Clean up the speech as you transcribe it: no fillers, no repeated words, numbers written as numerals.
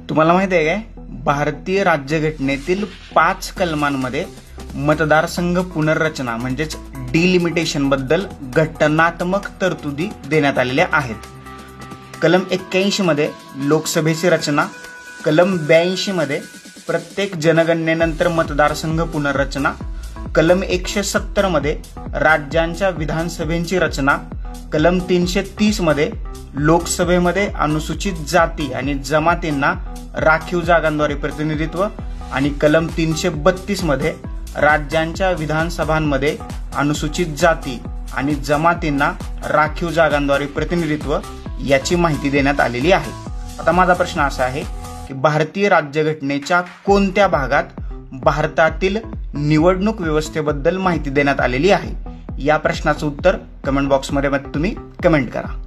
तुम्हाला माहिती आहे काय, भारतीय राज्यघटनेतील 5 कलमांमध्ये मतदारसंघ पुनर्रचना म्हणजेच डिलिमिटेशन बद्दल घटनात्मक तरतुदी देण्यात आलेल्या आहेत. कलम 81 मध्ये लोकसभेची रचना, कलम 82 मध्ये प्रत्येक जनगणनेनंतर मतदारसंघ पुनर्रचना, कलम 170 मध्ये राज्यांच्या विधानसभेची रचना, कलम 330 मध्ये लोकसभेमध्ये अनुसूचित जाती आणि जमातींना राखीव जागांद्वारे प्रतिनिधित्व आणि कलम 332 मध्ये राज्यांच्या विधानसभांमध्ये अनुसूचित जाती आणि जमातींना राखीव जागांद्वारे प्रतिनिधित्व याची माहिती देण्यात आलेली आहे. आता माझा प्रश्न असा आहे की भारतीय राज्यघटनेच्या कोणत्या भागात भारतातील निवडणूक व्यवस्थेबद्दल माहिती देण्यात आलेली आहे? या प्रश्नाचं उत्तर कमेंट बॉक्समध्ये तुम्ही कमेंट करा.